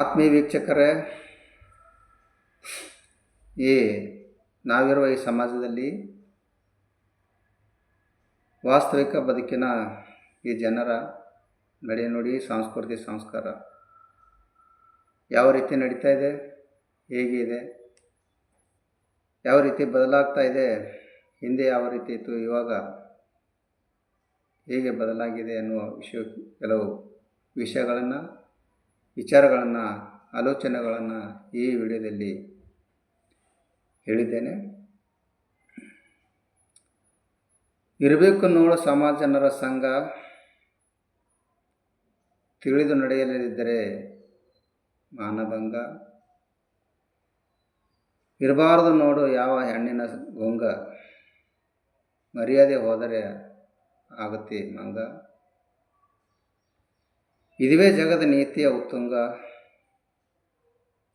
ಆತ್ಮೀಯ ವೀಕ್ಷಕರೇ, ಈ ನಾವಿರುವ ಈ ಸಮಾಜದಲ್ಲಿ ವಾಸ್ತವಿಕ ಬದುಕಿನ ಈ ಜನರ ನಡೆನುಡಿ, ಸಂಸ್ಕೃತಿ, ಸಂಸ್ಕಾರ ಯಾವ ರೀತಿ ನಡೀತಾ ಇದೆ, ಹೇಗಿದೆ, ಯಾವ ರೀತಿ ಬದಲಾಗ್ತಾ ಇದೆ, ಹಿಂದೆ ಯಾವ ರೀತಿ ಇತ್ತು, ಇವಾಗ ಹೇಗೆ ಬದಲಾಗಿದೆ ಅನ್ನುವ ಕೆಲವು ವಿಷಯಗಳನ್ನು, ವಿಚಾರಗಳನ್ನು, ಆಲೋಚನೆಗಳನ್ನು ಈ ವಿಡಿಯೋದಲ್ಲಿ ಹೇಳಿದ್ದೇನೆ. ಇರಬೇಕು ನೋಡು ಸಮಾಜ ಜನರ ಸಂಘ, ತಿಳಿದು ನಡೆಯಲಿದ್ದರೆ ಮಾನಭಂಗ, ಇರಬಾರದು ನೋಡು ಯಾವ ಹೆಣ್ಣಿನ ಗೊಂಗ, ಮರ್ಯಾದೆ ಹೋದರೆ ಆಗುತ್ತೆ ಮಂಗ, ಇದುವೇ ಜಗದ ನೀತಿಯ ಉತ್ತುಂಗ,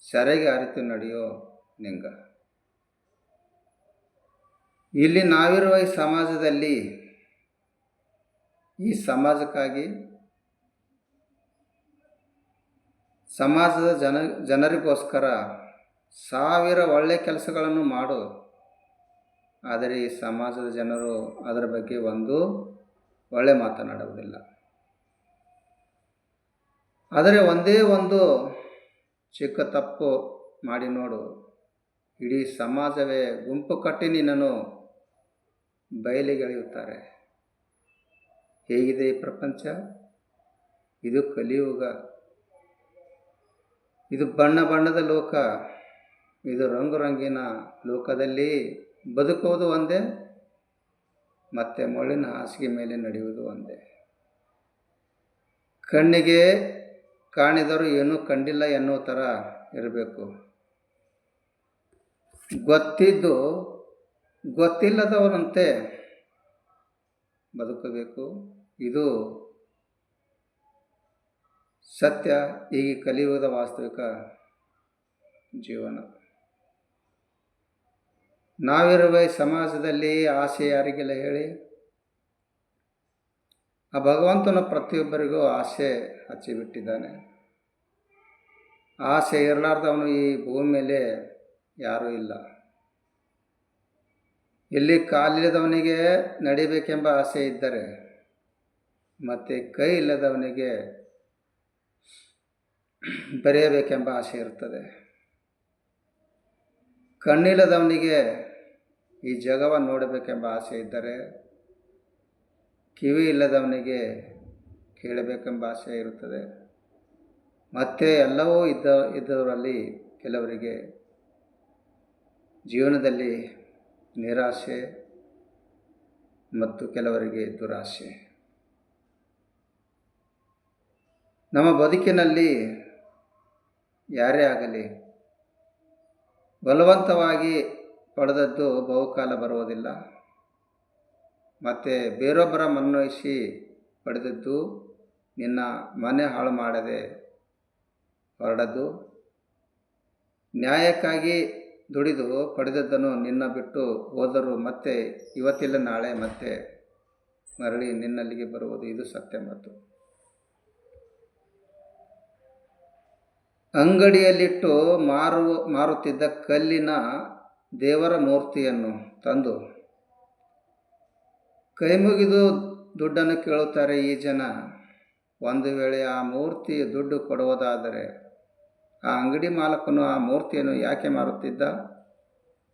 ಸೆರೆಗೆ ಅರಿತು ನಡೆಯೋ ನಿಂಗ. ಇಲ್ಲಿ ನಾವಿರುವ ಈ ಸಮಾಜದಲ್ಲಿ, ಈ ಸಮಾಜಕ್ಕಾಗಿ, ಸಮಾಜದ ಜನರಿಗೋಸ್ಕರ ಸಾವಿರ ಒಳ್ಳೆಯ ಕೆಲಸಗಳನ್ನು ಮಾಡು. ಆದರೆ ಈ ಸಮಾಜದ ಜನರು ಅದರ ಬಗ್ಗೆ ಒಂದು ಒಳ್ಳೆ ಮಾತನಾಡುವುದಿಲ್ಲ. ಆದರೆ ಒಂದೇ ಒಂದು ಚಿಕ್ಕ ತಪ್ಪು ಮಾಡಿ ನೋಡು, ಇಡೀ ಸಮಾಜವೇ ಗುಂಪು ಕಟ್ಟಿ ನಿನ್ನನ್ನು ಬಯಲಿಗೆಳೆಯುತ್ತಾರೆ. ಹೇಗಿದೆ ಈ ಪ್ರಪಂಚ? ಇದು ಕಲಿಯುಗ, ಇದು ಬಣ್ಣ ಬಣ್ಣದ ಲೋಕ, ಇದು ರಂಗು ರಂಗಿನ ಲೋಕದಲ್ಲಿ ಬದುಕುವುದು ಒಂದೇ, ಮತ್ತೆ ಮುಳ್ಳಿನ ಹಾಸಿಗೆ ಮೇಲೆ ನಡೆಯುವುದು ಒಂದೇ. ಕಣ್ಣಿಗೆ ಕಾಣಿದರೂ ಏನೂ ಕಂಡಿಲ್ಲ ಎನ್ನುವ ಥರ ಇರಬೇಕು. ಗೊತ್ತಿದ್ದು ಗೊತ್ತಿಲ್ಲದವರಂತೆ ಬದುಕಬೇಕು. ಇದು ಸತ್ಯ, ಹೀಗೆ ಕಲಿಯುವುದ ವಾಸ್ತವಿಕ ಜೀವನ. ನಾವಿರುವ ಈ ಸಮಾಜದಲ್ಲಿ ಆಸೆ ಯಾರಿಗೆಲ್ಲ ಹೇಳಿ? ಆ ಭಗವಂತನ ಪ್ರತಿಯೊಬ್ಬರಿಗೂ ಆಸೆ ಹಚ್ಚಿಬಿಟ್ಟಿದ್ದಾನೆ. ಆಸೆ ಇರಲಾರ್ದವನು ಈ ಭೂಮಿ ಮೇಲೆ ಯಾರೂ ಇಲ್ಲ. ಇಲ್ಲಿ ಕಾಲಿಲ್ಲದವನಿಗೆ ನಡಿಬೇಕೆಂಬ ಆಸೆ ಇದ್ದರೆ, ಮತ್ತು ಕೈ ಇಲ್ಲದವನಿಗೆ ಬರೆಯಬೇಕೆಂಬ ಆಸೆ ಇರ್ತದೆ. ಕಣ್ಣಿಲ್ಲದವನಿಗೆ ಈ ಜಗವನ್ನು ನೋಡಬೇಕೆಂಬ ಆಸೆ ಇದ್ದರೆ, ಕಿವಿ ಇಲ್ಲದವನಿಗೆ ಕೇಳಬೇಕೆಂಬ ಆಸೆ ಇರುತ್ತದೆ. ಮತ್ತು ಎಲ್ಲವೂ ಇದ್ದವರಲ್ಲಿ ಕೆಲವರಿಗೆ ಜೀವನದಲ್ಲಿ ನಿರಾಶೆ ಮತ್ತು ಕೆಲವರಿಗೆ ದುರಾಶೆ. ನಮ್ಮ ಬದುಕಿನಲ್ಲಿ ಯಾರೇ ಆಗಲಿ, ಬಲವಂತವಾಗಿ ಪಡೆದದ್ದು ಬಹುಕಾಲ ಬರುವುದಿಲ್ಲ. ಮತ್ತು ಬೇರೊಬ್ಬರ ಮನವೊಲಿಸಿ ಪಡೆದದ್ದು ನಿನ್ನ ಮನೆ ಹಾಳು ಮಾಡದೆ ಹೊರಡದು. ನ್ಯಾಯಕ್ಕಾಗಿ ದುಡಿದು ಪಡೆದದ್ದನ್ನು ನಿನ್ನ ಬಿಟ್ಟು ಹೋದರೂ ಮತ್ತೆ ಇವತ್ತಿಲ್ಲ ನಾಳೆ ಮತ್ತೆ ಮರಳಿ ನಿನ್ನಲ್ಲಿಗೆ ಬರುವುದು, ಇದು ಸತ್ಯ ಮಾತು. ಅಂಗಡಿಯಲ್ಲಿಟ್ಟು ಮಾರುತ್ತಿದ್ದ ಕಲ್ಲಿನ ದೇವರ ಮೂರ್ತಿಯನ್ನು ತಂದು ಕೈ ಮುಗಿದು ದುಡ್ಡನ್ನು ಕೇಳುತ್ತಾರೆ ಈ ಜನ. ಒಂದು ವೇಳೆ ಆ ಮೂರ್ತಿ ದುಡ್ಡು ಕೊಡುವುದಾದರೆ ಆ ಅಂಗಡಿ ಮಾಲಕನು ಆ ಮೂರ್ತಿಯನ್ನು ಯಾಕೆ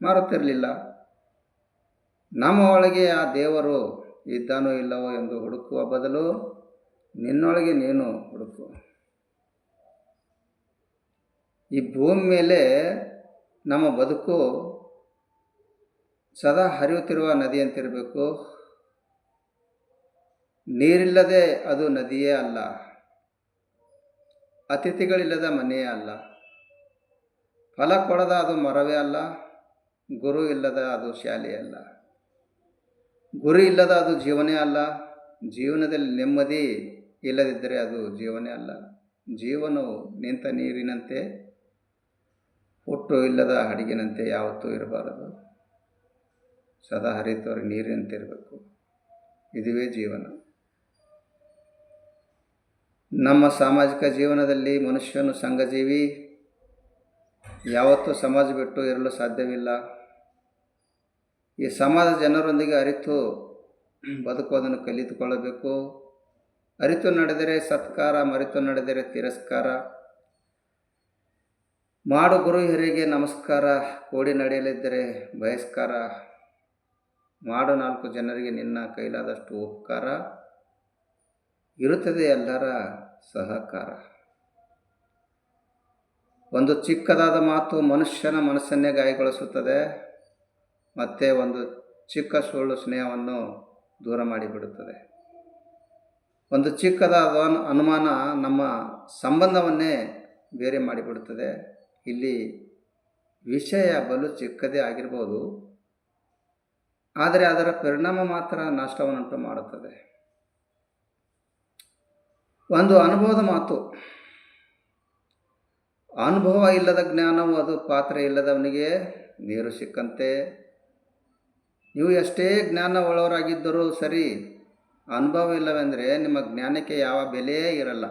ಮಾರುತ್ತಿರಲಿಲ್ಲ? ನಮ್ಮ ಒಳಗೆ ಆ ದೇವರು ಇದ್ದಾನೋ ಇಲ್ಲವೋ ಎಂದು ಹುಡುಕುವ ಬದಲು ನಿನ್ನೊಳಗೆ ನೀನು ಹುಡುಕು. ಈ ಭೂಮಿ ಮೇಲೆ ನಮ್ಮ ಬದುಕು ಸದಾ ಹರಿಯುತ್ತಿರುವ ನದಿಯಂತಿರಬೇಕು. ನೀರಿಲ್ಲದೆ ಅದು ನದಿಯೇ ಅಲ್ಲ, ಅತಿಥಿಗಳಿಲ್ಲದ ಮನೆಯೇ ಅಲ್ಲ, ಫಲ ಕೊಡದ ಅದು ಮರವೇ ಅಲ್ಲ, ಗುರು ಇಲ್ಲದ ಅದು ಶಾಲೆಯೇ ಅಲ್ಲ, ಗುರಿ ಇಲ್ಲದ ಅದು ಜೀವನೇ ಅಲ್ಲ, ಜೀವನದಲ್ಲಿ ನೆಮ್ಮದಿ ಇಲ್ಲದಿದ್ದರೆ ಅದು ಜೀವನೇ ಅಲ್ಲ. ಜೀವನವು ನಿಂತ ನೀರಿನಂತೆ, ಹುಟ್ಟು ಇಲ್ಲದ ಹಡಗಿನಂತೆ ಯಾವತ್ತೂ ಇರಬಾರದು. ಸದಾ ಹರಿಯುತ್ತವರಿಗೆ ನೀರಿನಂತೆ ಇರಬೇಕು. ಇದುವೇ ಜೀವನ. ನಮ್ಮ ಸಾಮಾಜಿಕ ಜೀವನದಲ್ಲಿ ಮನುಷ್ಯನು ಸಂಘಜೀವಿ, ಯಾವತ್ತೂ ಸಮಾಜ ಬಿಟ್ಟು ಇರಲು ಸಾಧ್ಯವಿಲ್ಲ. ಈ ಸಮಾಜ ಜನರೊಂದಿಗೆ ಅರಿತು ಬದುಕುವುದನ್ನು ಕಲಿತುಕೊಳ್ಳಬೇಕು. ಅರಿತು ನಡೆದರೆ ಸತ್ಕಾರ, ಮರೆತು ನಡೆದರೆ ತಿರಸ್ಕಾರ. ಮಾಡು ಗುರು ಹಿರಿಗೆ ನಮಸ್ಕಾರ, ಕೂಡಿ ನಡೆಯಲಿದ್ದರೆ ಬಹಿಷ್ಕಾರ. ಮಾಡು 4 ಜನರಿಗೆ ನಿನ್ನ ಕೈಲಾದಷ್ಟು ಉಪಕಾರ, ಇರುತ್ತದೆ ಎಲ್ಲರ ಸಹಕಾರ. ಒಂದು ಚಿಕ್ಕದಾದ ಮಾತು ಮನುಷ್ಯನ ಮನಸ್ಸನ್ನೇ ಗಾಯಗೊಳಿಸುತ್ತದೆ, ಮತ್ತು ಒಂದು ಚಿಕ್ಕ ಸುಳ್ಳು ಸ್ನೇಹವನ್ನು ದೂರ ಮಾಡಿಬಿಡುತ್ತದೆ. ಒಂದು ಚಿಕ್ಕದಾದ ಅನುಮಾನ ನಮ್ಮ ಸಂಬಂಧವನ್ನೇ ಬೇರೆ ಮಾಡಿಬಿಡುತ್ತದೆ. ಇಲ್ಲಿ ವಿಷಯ ಬಲು ಚಿಕ್ಕದೇ ಆಗಿರ್ಬೋದು, ಆದರೆ ಅದರ ಪರಿಣಾಮ ಮಾತ್ರ ನಷ್ಟವನ್ನುಂಟು ಮಾಡುತ್ತದೆ. ಒಂದು ಅನುಭವದ ಮಾತು. ಅನುಭವ ಇಲ್ಲದ ಜ್ಞಾನವು ಅದು ಪಾತ್ರೆ ಇಲ್ಲದವನಿಗೆ ನೀರು ಸಿಕ್ಕಂತೆ. ನೀವು ಎಷ್ಟೇ ಜ್ಞಾನ ಒಳವರಾಗಿದ್ದರೂ ಸರಿ, ಅನುಭವ ಇಲ್ಲವೆಂದರೆ ನಿಮ್ಮ ಜ್ಞಾನಕ್ಕೆ ಯಾವ ಬೆಲೆಯೇ ಇರಲ್ಲ.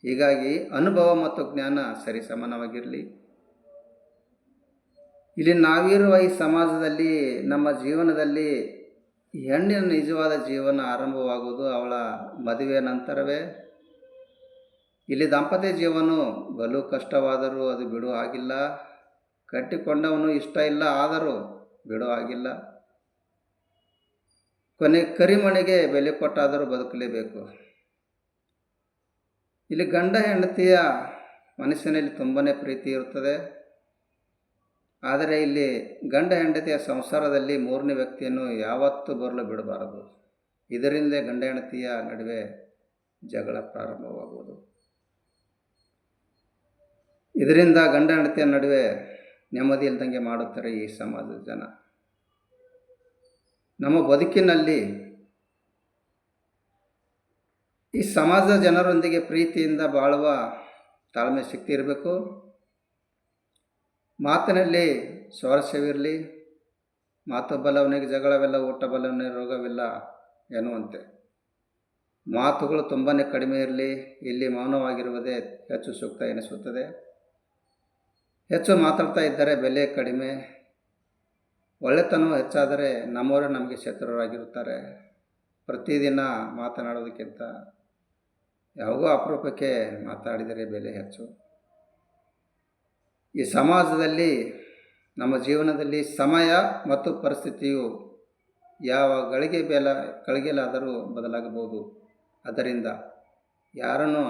ಹೀಗಾಗಿ ಅನುಭವ ಮತ್ತು ಜ್ಞಾನ ಸರಿ ಸಮಾನವಾಗಿರಲಿ. ಇಲ್ಲಿ ನಾವಿರುವ ಈ ಸಮಾಜದಲ್ಲಿ, ನಮ್ಮ ಜೀವನದಲ್ಲಿ ಹೆಣ್ಣಿನ ನಿಜವಾದ ಜೀವನ ಆರಂಭವಾಗುವುದು ಅವಳ ಮದುವೆಯ ನಂತರವೇ. ಇಲ್ಲಿ ದಾಂಪತ್ಯ ಜೀವನ ಬಲು ಕಷ್ಟವಾದರೂ ಅದು ಬಿಡುವ ಹಾಗಿಲ್ಲ. ಕಟ್ಟಿಕೊಂಡವನು ಇಷ್ಟ ಇಲ್ಲ ಆದರೂ ಬಿಡುವ ಹಾಗಿಲ್ಲ. ಕೊನೆ ಕರಿಮಣಿಗೆ ಬೆಲೆ ಕೊಟ್ಟಾದರೂ ಬದುಕಲೇಬೇಕು. ಇಲ್ಲಿ ಗಂಡ ಹೆಂಡತಿಯ ಮನಸ್ಸಿನಲ್ಲಿ ತುಂಬಾ ಪ್ರೀತಿ ಇರುತ್ತದೆ. ಆದರೆ ಇಲ್ಲಿ ಗಂಡ ಹೆಂಡತಿಯ ಸಂಸಾರದಲ್ಲಿ 3ನೇ ವ್ಯಕ್ತಿಯನ್ನು ಯಾವತ್ತೂ ಬರಲು ಬಿಡಬಾರದು. ಇದರಿಂದಲೇ ಗಂಡ ಹೆಂಡತಿಯ ನಡುವೆ ಜಗಳ ಪ್ರಾರಂಭವಾಗುವುದು. ಇದರಿಂದ ಗಂಡ ಹೆಂಡತಿಯ ನಡುವೆ ನೆಮ್ಮದಿ ಇಲ್ದಂಗೆ ಮಾಡುತ್ತಾರೆ ಈ ಸಮಾಜದ ಜನ. ನಮ್ಮ ಬದುಕಿನಲ್ಲಿ ಈ ಸಮಾಜದ ಜನರೊಂದಿಗೆ ಪ್ರೀತಿಯಿಂದ ಬಾಳುವ ತಾಳ್ಮೆ ಶಕ್ತಿ ಇರಬೇಕು. ಮಾತಿನಲ್ಲಿ ಸ್ವಾರಸ್ಯವಿರಲಿ. ಮಾತು ಬಲ್ಲವನಿಗೆ ಜಗಳವಿಲ್ಲ, ಊಟ ಬಲ್ಲವನಿಗೆ ರೋಗವಿಲ್ಲ ಎನ್ನುವಂತೆ ಮಾತುಗಳು ತುಂಬಾ ಕಡಿಮೆ ಇರಲಿ. ಇಲ್ಲಿ ಮೌನವಾಗಿರುವುದೇ ಹೆಚ್ಚು ಸೂಕ್ತ ಎನಿಸುತ್ತದೆ. ಹೆಚ್ಚು ಮಾತಾಡ್ತಾ ಇದ್ದರೆ ಬೆಲೆ ಕಡಿಮೆ. ಒಳ್ಳೆತನ ಹೆಚ್ಚಾದರೆ ನಮ್ಮವರೇ ನಮಗೆ ಶತ್ರುರಾಗಿರುತ್ತಾರೆ. ಪ್ರತಿದಿನ ಮಾತನಾಡೋದಕ್ಕಿಂತ ಯಾವಾಗೋ ಅಪರೂಪಕ್ಕೆ ಮಾತಾಡಿದರೆ ಬೆಲೆ ಹೆಚ್ಚು. ಈ ಸಮಾಜದಲ್ಲಿ, ನಮ್ಮ ಜೀವನದಲ್ಲಿ ಸಮಯ ಮತ್ತು ಪರಿಸ್ಥಿತಿಯು ಯಾವ ಗಳಿಗೆಲಾದರೂ ಬದಲಾಗಬಹುದು. ಆದ್ದರಿಂದ ಯಾರನ್ನು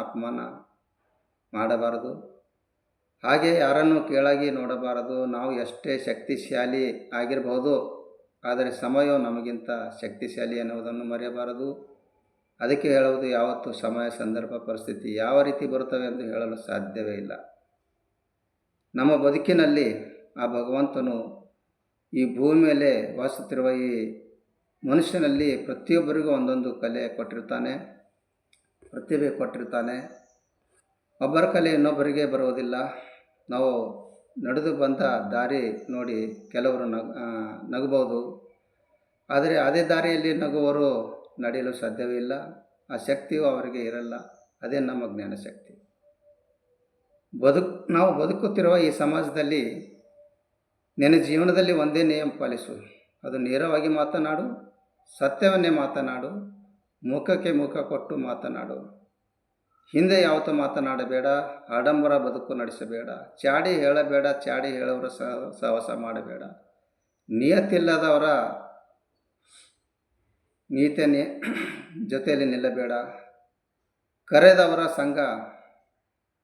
ಅಪಮಾನ ಮಾಡಬಾರದು. ಹಾಗೆ ಯಾರನ್ನು ಕೀಳಾಗಿ ನೋಡಬಾರದು. ನಾವು ಎಷ್ಟೇ ಶಕ್ತಿಶಾಲಿ ಆಗಿರಬಹುದು, ಆದರೆ ಸಮಯವು ನಮಗಿಂತ ಶಕ್ತಿಶಾಲಿ ಎನ್ನುವುದನ್ನು ಮರೆಯಬಾರದು. ಅದಕ್ಕೆ ಹೇಳುವುದು, ಯಾವತ್ತೂ ಸಮಯ, ಸಂದರ್ಭ, ಪರಿಸ್ಥಿತಿ ಯಾವ ರೀತಿ ಬರುತ್ತವೆ ಎಂದು ಹೇಳಲು ಸಾಧ್ಯವೇ ಇಲ್ಲ. ನಮ್ಮ ಬದುಕಿನಲ್ಲಿ ಆ ಭಗವಂತನು ಈ ಭೂಮಿ ಮೇಲೆ ವಾಸಿಸುತ್ತಿರುವ ಈ ಮನುಷ್ಯನಲ್ಲಿ ಪ್ರತಿಯೊಬ್ಬರಿಗೂ ಒಂದೊಂದು ಕಲೆ ಕೊಟ್ಟಿರ್ತಾನೆ, ಪ್ರತಿಭೆ ಕೊಟ್ಟಿರ್ತಾನೆ. ಒಬ್ಬರ ಕಲೆ ಇನ್ನೊಬ್ಬರಿಗೆ ಬರುವುದಿಲ್ಲ. ನಾವು ನಡೆದು ಬಂದ ದಾರಿ ನೋಡಿ ಕೆಲವರು ನಗಬಹುದು, ಆದರೆ ಅದೇ ದಾರಿಯಲ್ಲಿ ನಗುವವರು ನಡೆಯಲು ಸಾಧ್ಯವೇ ಇಲ್ಲ. ಆ ಶಕ್ತಿಯು ಅವರಿಗೆ ಇರಲ್ಲ. ಅದೇ ನಮ್ಮ ಜ್ಞಾನಶಕ್ತಿ. ನಾವು ಬದುಕುತ್ತಿರುವ ಈ ಸಮಾಜದಲ್ಲಿ ನಿನ್ನ ಜೀವನದಲ್ಲಿ ಒಂದೇ ನಿಯಮ ಪಾಲಿಸು. ಅದು ನೇರವಾಗಿ ಮಾತನಾಡು, ಸತ್ಯವನ್ನೇ ಮಾತನಾಡು, ಮುಖಕ್ಕೆ ಮುಖ ಕೊಟ್ಟು ಮಾತನಾಡು. ಹಿಂದೆ ಯಾವತ್ತೂ ಮಾತನಾಡಬೇಡ. ಆಡಂಬರ ಬದುಕು ನಡೆಸಬೇಡ. ಚಾಡಿ ಹೇಳಬೇಡ. ಚಾಡಿ ಹೇಳೋರ ಸಹವಾಸ ಮಾಡಬೇಡ. ನಿಯತ್ತಿಲ್ಲದವರ ನೀತಿಯ ಜೊತೆಯಲ್ಲಿ ನಿಲ್ಲಬೇಡ. ಕರೆದವರ ಸಂಘ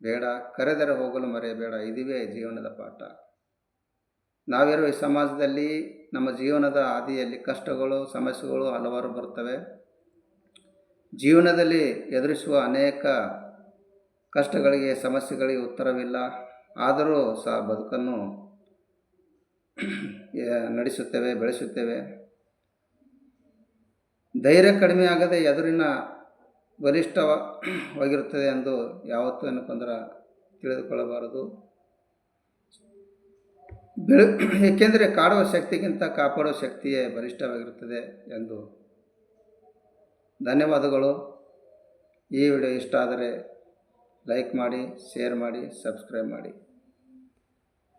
ಬೇಡ. ಕರೆದರೆ ಹೋಗಲು ಮರೆಯಬೇಡ. ಇದುವೇ ಜೀವನದ ಪಾಠ. ನಾವಿರುವ ಈ ಸಮಾಜದಲ್ಲಿ, ನಮ್ಮ ಜೀವನದ ಹಾದಿಯಲ್ಲಿ ಕಷ್ಟಗಳು, ಸಮಸ್ಯೆಗಳು ಹಲವಾರು ಬರುತ್ತವೆ. ಜೀವನದಲ್ಲಿ ಎದುರಿಸುವ ಅನೇಕ ಕಷ್ಟಗಳಿಗೆ, ಸಮಸ್ಯೆಗಳಿಗೆ ಉತ್ತರವಿಲ್ಲ. ಆದರೂ ಸಹ ಬದುಕನ್ನು ನಡೆಸುತ್ತೇವೆ, ಬೆಳೆಸುತ್ತೇವೆ. ಧೈರ್ಯ ಕಡಿಮೆ ಆಗದೆ ಎದುರಿನ ಬಲಿಷ್ಠವಾಗಿರುತ್ತದೆ ಎಂದು ಯಾವತ್ತೂ ಏನಕ್ಕೊಂದರ ತಿಳಿದುಕೊಳ್ಳಬಾರದು. ಏಕೆಂದರೆ ಕಾಡುವ ಶಕ್ತಿಗಿಂತ ಕಾಪಾಡುವ ಶಕ್ತಿಯೇ ಬಲಿಷ್ಠವಾಗಿರುತ್ತದೆ ಎಂದು. ಧನ್ಯವಾದಗಳು. ಈ ವಿಡಿಯೋ ಇಷ್ಟ ಆದರೆ ಲೈಕ್ ಮಾಡಿ, ಶೇರ್ ಮಾಡಿ, ಸಬ್ಸ್ಕ್ರೈಬ್ ಮಾಡಿ.